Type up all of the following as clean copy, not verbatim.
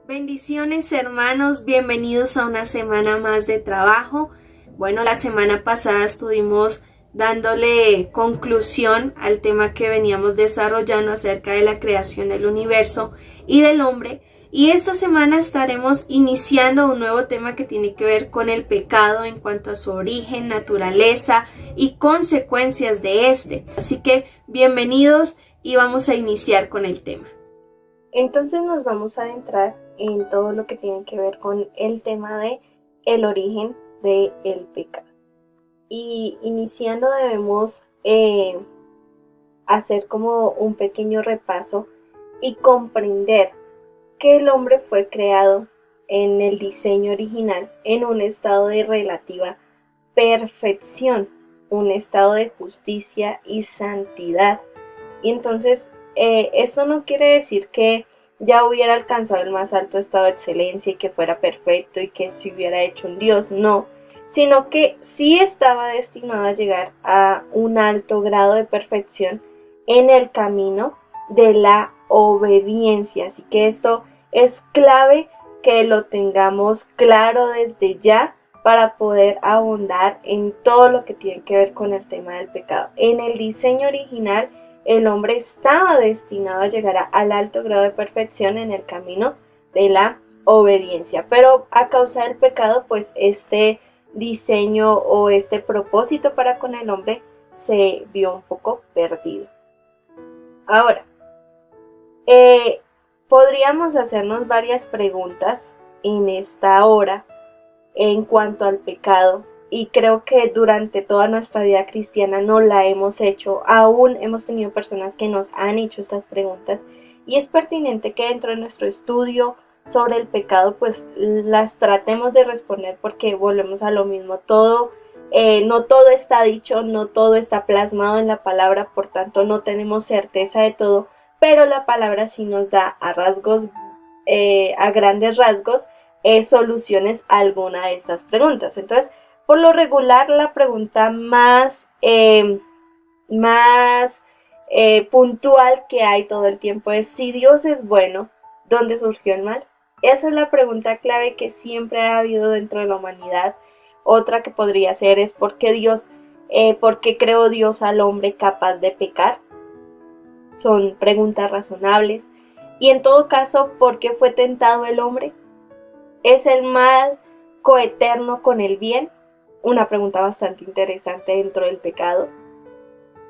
Bendiciones hermanos, bienvenidos a una semana más de trabajo. Bueno, la semana pasada estuvimos dándole conclusión al tema que veníamos desarrollando acerca de la creación del universo y del hombre. Y esta semana estaremos iniciando un nuevo tema que tiene que ver con el pecado en cuanto a su origen, naturaleza y consecuencias de este. Así que bienvenidos y vamos a iniciar con el tema. Entonces nos vamos a adentrar en todo lo que tiene que ver con el tema de el origen del pecado. Y iniciando debemos hacer como un pequeño repaso y comprender que el hombre fue creado en el diseño original en un estado de relativa perfección, un estado de justicia y santidad. Y entonces esto no quiere decir que ya hubiera alcanzado el más alto estado de excelencia y que fuera perfecto y que se hubiera hecho un Dios, no, sino que sí estaba destinado a llegar a un alto grado de perfección en el camino de la obediencia. Así que esto es clave que lo tengamos claro desde ya para poder ahondar en todo lo que tiene que ver con el tema del pecado. En el diseño original, el hombre estaba destinado a llegar al alto grado de perfección en el camino de la obediencia. Pero a causa del pecado, pues este diseño o este propósito para con el hombre se vio un poco perdido. Ahora, podríamos hacernos varias preguntas en esta hora en cuanto al pecado. Y creo que durante toda nuestra vida cristiana no la hemos hecho. Aún hemos tenido personas que nos han hecho estas preguntas. Y es pertinente que dentro de nuestro estudio sobre el pecado, pues las tratemos de responder porque volvemos a lo mismo. No todo está dicho, no todo está plasmado en la palabra, por tanto no tenemos certeza de todo. Pero la palabra sí nos da a grandes rasgos, soluciones a alguna de estas preguntas. Entonces, por lo regular, la pregunta más puntual que hay todo el tiempo es: si Dios es bueno, ¿dónde surgió el mal? Esa es la pregunta clave que siempre ha habido dentro de la humanidad. Otra que podría ser es: ¿por qué creó Dios al hombre capaz de pecar? Son preguntas razonables. Y en todo caso, ¿por qué fue tentado el hombre? ¿Es el mal coeterno con el bien? Una pregunta bastante interesante dentro del pecado.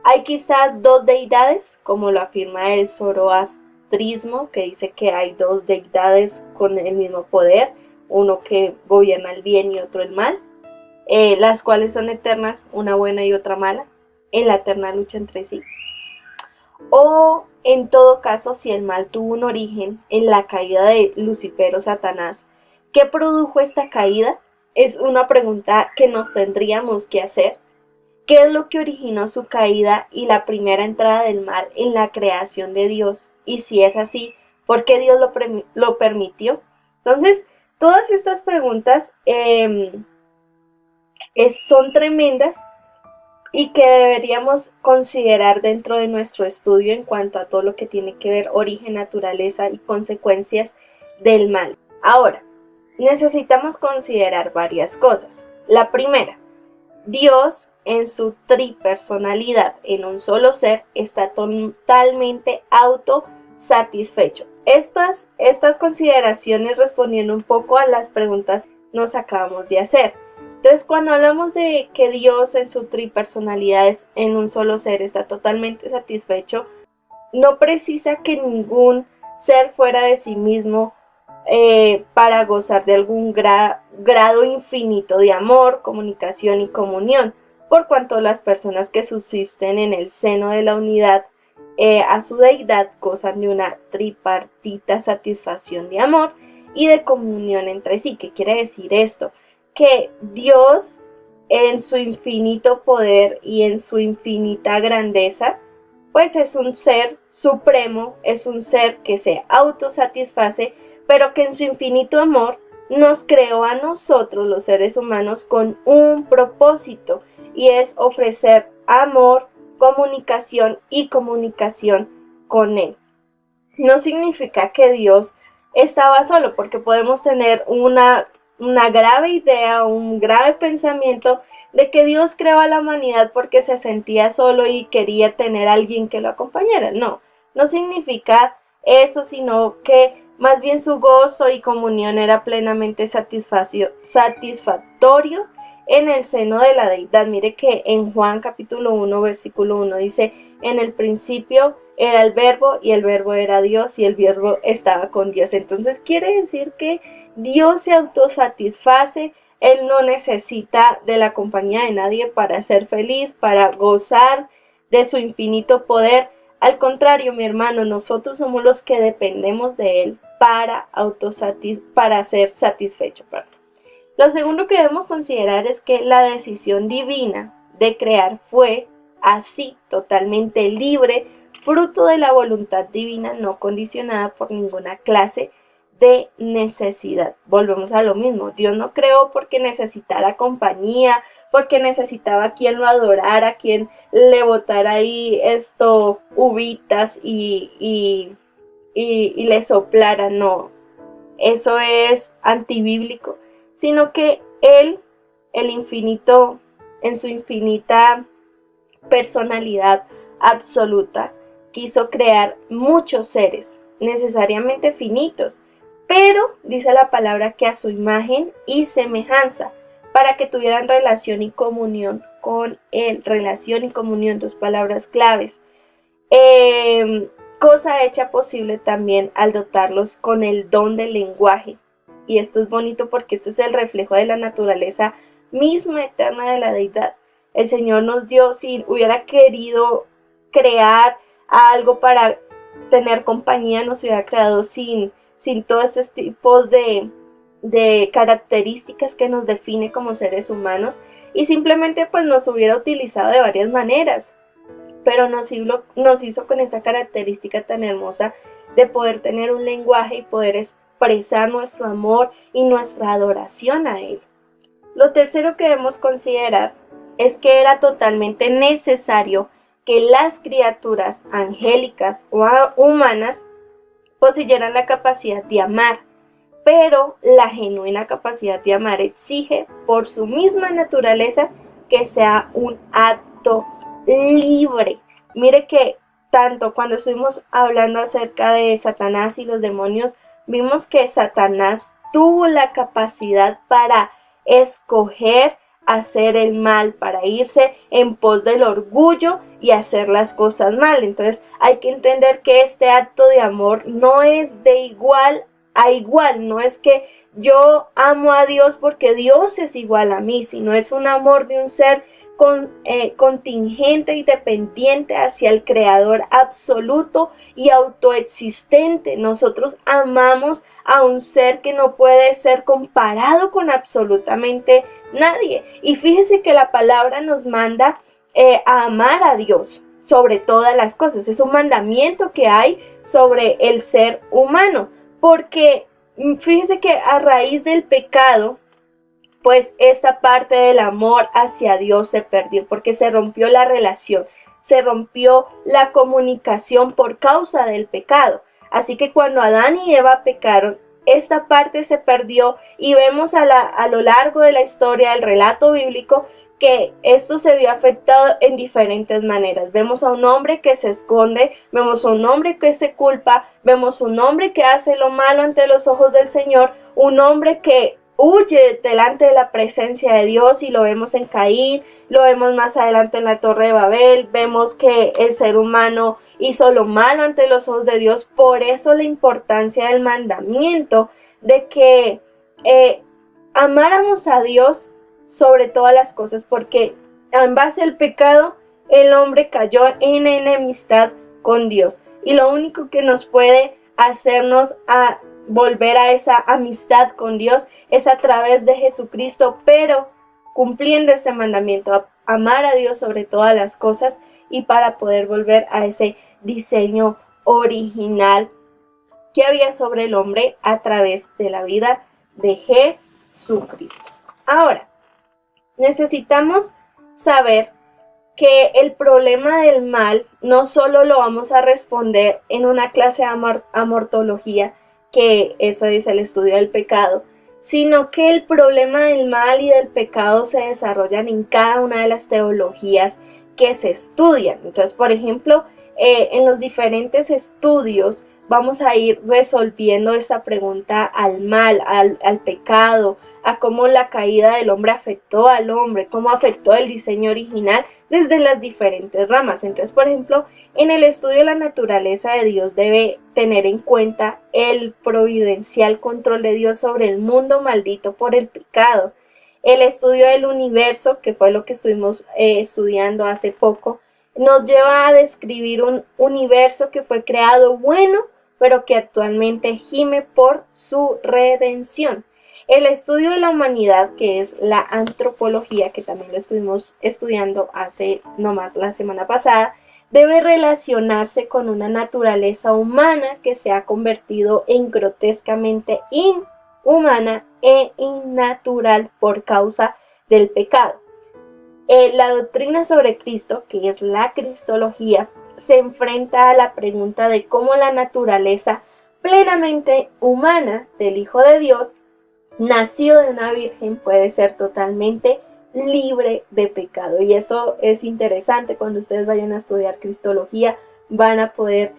¿Hay quizás dos deidades, como lo afirma el zoroastrismo, que dice que hay dos deidades con el mismo poder, uno que gobierna el bien y otro el mal, las cuales son eternas, una buena y otra mala, en la eterna lucha entre sí? O en todo caso, si el mal tuvo un origen en la caída de Lucifer o Satanás, ¿qué produjo esta caída? Es una pregunta que nos tendríamos que hacer. ¿Qué es lo que originó su caída y la primera entrada del mal en la creación de Dios? Y si es así, ¿por qué Dios lo permitió? Entonces, todas estas preguntas son tremendas y que deberíamos considerar dentro de nuestro estudio en cuanto a todo lo que tiene que ver origen, naturaleza y consecuencias del mal. Ahora, necesitamos considerar varias cosas. La primera, Dios en su tripersonalidad, en un solo ser, está totalmente autosatisfecho. Estas consideraciones respondiendo un poco a las preguntas que nos acabamos de hacer. Entonces, cuando hablamos de que Dios en su tripersonalidad, en un solo ser, está totalmente satisfecho, no precisa que ningún ser fuera de sí mismo para gozar de algún grado infinito de amor, comunicación y comunión, por cuanto las personas que subsisten en el seno de la unidad a su deidad gozan de una tripartita satisfacción de amor y de comunión entre sí. ¿Qué quiere decir esto? Que Dios, en su infinito poder y en su infinita grandeza, pues es un ser supremo, es un ser que se autosatisface, pero que en su infinito amor nos creó a nosotros, los seres humanos, con un propósito, y es ofrecer amor, comunicación y comunicación con Él. No significa que Dios estaba solo, porque podemos tener una grave idea, un grave pensamiento de que Dios creó a la humanidad porque se sentía solo y quería tener a alguien que lo acompañara. No, no significa eso, sino que más bien su gozo y comunión era plenamente satisfactorios en el seno de la deidad. Mire que en Juan capítulo 1, versículo 1 dice: en el principio era el verbo y el verbo era Dios y el verbo estaba con Dios. Entonces quiere decir que Dios se autosatisface. Él no necesita de la compañía de nadie para ser feliz, para gozar de su infinito poder. Al contrario, mi hermano, nosotros somos los que dependemos de Él para ser satisfechos. Lo segundo que debemos considerar es que la decisión divina de crear fue así totalmente libre, fruto de la voluntad divina, no condicionada por ninguna clase de necesidad. Volvemos a lo mismo, Dios no creó porque necesitara compañía, porque necesitaba quien lo adorara, quien le botara ahí uvitas y le soplara. No, eso es antibíblico, sino que Él, el infinito, en su infinita personalidad absoluta, quiso crear muchos seres, necesariamente finitos, pero dice la palabra que a su imagen y semejanza, para que tuvieran relación y comunión con Él. Relación y comunión, dos palabras claves. Cosa hecha posible también al dotarlos con el don del lenguaje. Y esto es bonito porque este es el reflejo de la naturaleza misma eterna de la deidad. El Señor nos dio, si hubiera querido crear algo para tener compañía, nos hubiera creado sin todos estos tipos de características que nos define como seres humanos, y simplemente pues nos hubiera utilizado de varias maneras, pero nos hizo con esta característica tan hermosa de poder tener un lenguaje y poder expresar nuestro amor y nuestra adoración a Él. Lo tercero que debemos considerar es que era totalmente necesario que las criaturas angélicas o humanas poseyeran la capacidad de amar, pero la genuina capacidad de amar exige por su misma naturaleza que sea un acto libre. Mire que tanto cuando estuvimos hablando acerca de Satanás y los demonios, vimos que Satanás tuvo la capacidad para escoger hacer el mal, para irse en pos del orgullo y hacer las cosas mal. Entonces hay que entender que este acto de amor no es de igual a igual, no es que yo amo a Dios porque Dios es igual a mí, sino es un amor de un ser contingente y dependiente hacia el Creador absoluto y autoexistente. Nosotros amamos a un ser que no puede ser comparado con absolutamente nadie. Y fíjese que la palabra nos manda a amar a Dios sobre todas las cosas. Es un mandamiento que hay sobre el ser humano, porque fíjese que a raíz del pecado, pues esta parte del amor hacia Dios se perdió, porque se rompió la relación, se rompió la comunicación por causa del pecado. Así que cuando Adán y Eva pecaron, esta parte se perdió, y vemos a lo largo de la historia del relato bíblico que esto se vio afectado en diferentes maneras. Vemos a un hombre que se esconde, vemos a un hombre que se culpa, vemos a un hombre que hace lo malo ante los ojos del Señor, un hombre que huye delante de la presencia de Dios, y lo vemos en Caín, lo vemos más adelante en la Torre de Babel. Vemos que el ser humano hizo lo malo ante los ojos de Dios. Por eso la importancia del mandamiento de que amáramos a Dios sobre todas las cosas, porque en base al pecado el hombre cayó en enemistad con Dios, y lo único que nos puede hacernos a volver a esa amistad con Dios es a través de Jesucristo, pero cumpliendo este mandamiento, amar a Dios sobre todas las cosas, y para poder volver a ese diseño original que había sobre el hombre a través de la vida de Jesucristo. Ahora, necesitamos saber que el problema del mal no solo lo vamos a responder en una clase de amortología, que eso es el estudio del pecado, sino que el problema del mal y del pecado se desarrollan en cada una de las teologías que se estudian. Entonces, por ejemplo, en los diferentes estudios vamos a ir resolviendo esta pregunta al mal, al pecado, a cómo la caída del hombre afectó al hombre, cómo afectó el diseño original desde las diferentes ramas. Entonces, por ejemplo, en el estudio de la naturaleza de Dios debe tener en cuenta el providencial control de Dios sobre el mundo maldito por el pecado. El estudio del universo, que fue lo que estuvimos estudiando hace poco, nos lleva a describir un universo que fue creado bueno, pero que actualmente gime por su redención. El estudio de la humanidad, que es la antropología, que también lo estuvimos estudiando hace nomás la semana pasada, debe relacionarse con una naturaleza humana que se ha convertido en grotescamente inhumana e innatural por causa del pecado. La doctrina sobre Cristo, que es la cristología, se enfrenta a la pregunta de cómo la naturaleza plenamente humana del Hijo de Dios, nacido de una virgen, puede ser totalmente libre de pecado. Y esto es interesante. Cuando ustedes vayan a estudiar cristología, van a poder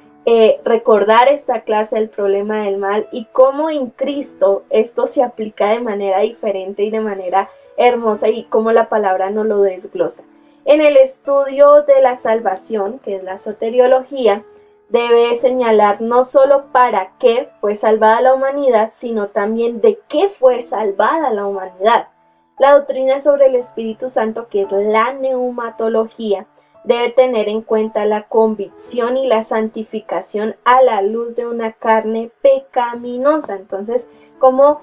recordar esta clase del problema del mal y cómo en Cristo esto se aplica de manera diferente y de manera hermosa, y cómo la palabra nos lo desglosa. En el estudio de la salvación, que es la soteriología, debe señalar no solo para qué fue salvada la humanidad, sino también de qué fue salvada la humanidad. La doctrina sobre el Espíritu Santo, que es la neumatología, debe tener en cuenta la convicción y la santificación a la luz de una carne pecaminosa. Entonces, como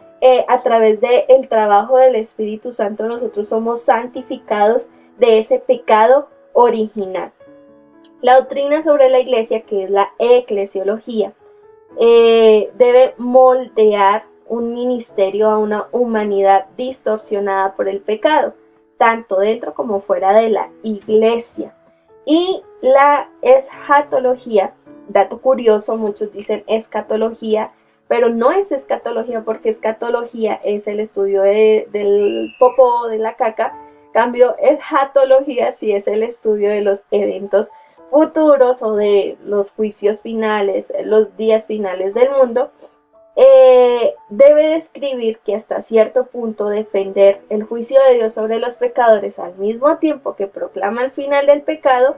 a través del trabajo del Espíritu Santo nosotros somos santificados de ese pecado original. La doctrina sobre la iglesia, que es la eclesiología, debe moldear un ministerio a una humanidad distorsionada por el pecado, tanto dentro como fuera de la iglesia. Y la escatología, dato curioso, muchos dicen escatología, pero no es escatología, porque escatología es el estudio del popó, de la caca. Cambio, escatología sí es el estudio de los eventos futuros o de los juicios finales, los días finales del mundo. Debe describir que hasta cierto punto defender el juicio de Dios sobre los pecadores al mismo tiempo que proclama el final del pecado.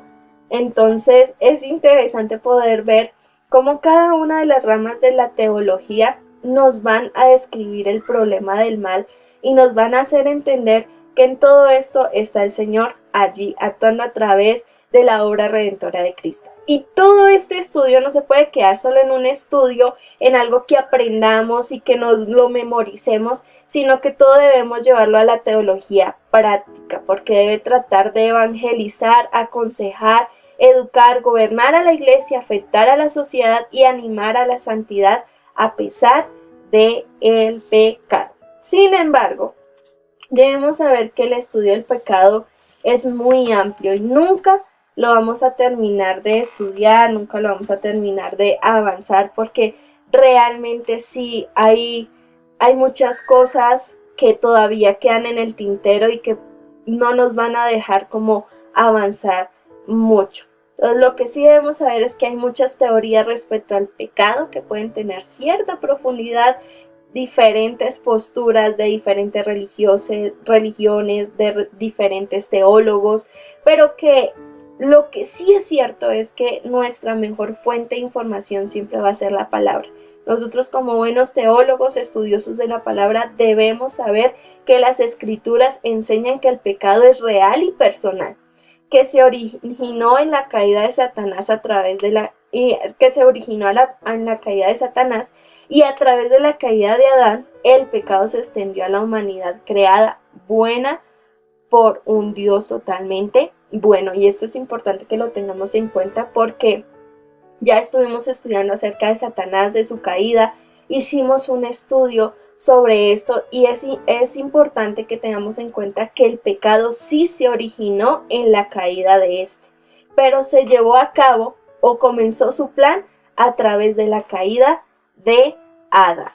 Entonces es interesante poder ver cómo cada una de las ramas de la teología nos van a describir el problema del mal y nos van a hacer entender que en todo esto está el Señor allí actuando a través de la obra redentora de Cristo. Y todo este estudio no se puede quedar solo en un estudio, en algo que aprendamos y que nos lo memoricemos, sino que todo debemos llevarlo a la teología práctica, porque debe tratar de evangelizar, aconsejar, educar, gobernar a la iglesia, afectar a la sociedad y animar a la santidad a pesar del pecado. Sin embargo, debemos saber que el estudio del pecado es muy amplio y nunca lo vamos a terminar de estudiar, nunca lo vamos a terminar de avanzar, porque realmente sí hay muchas cosas que todavía quedan en el tintero y que no nos van a dejar como avanzar mucho. Entonces, lo que sí debemos saber es que hay muchas teorías respecto al pecado que pueden tener cierta profundidad, diferentes posturas de diferentes religiones, de diferentes teólogos, pero que lo que sí es cierto es que nuestra mejor fuente de información siempre va a ser la palabra. Nosotros, como buenos teólogos, estudiosos de la palabra, debemos saber que las escrituras enseñan que el pecado es real y personal, que se originó en la caída de Satanás en la caída de Satanás, y a través de la caída de Adán, el pecado se extendió a la humanidad creada buena por un Dios totalmente bueno. Y esto es importante que lo tengamos en cuenta, porque ya estuvimos estudiando acerca de Satanás, de su caída, hicimos un estudio sobre esto, y es importante que tengamos en cuenta que el pecado sí se originó en la caída de este, pero se llevó a cabo o comenzó su plan a través de la caída de Ada.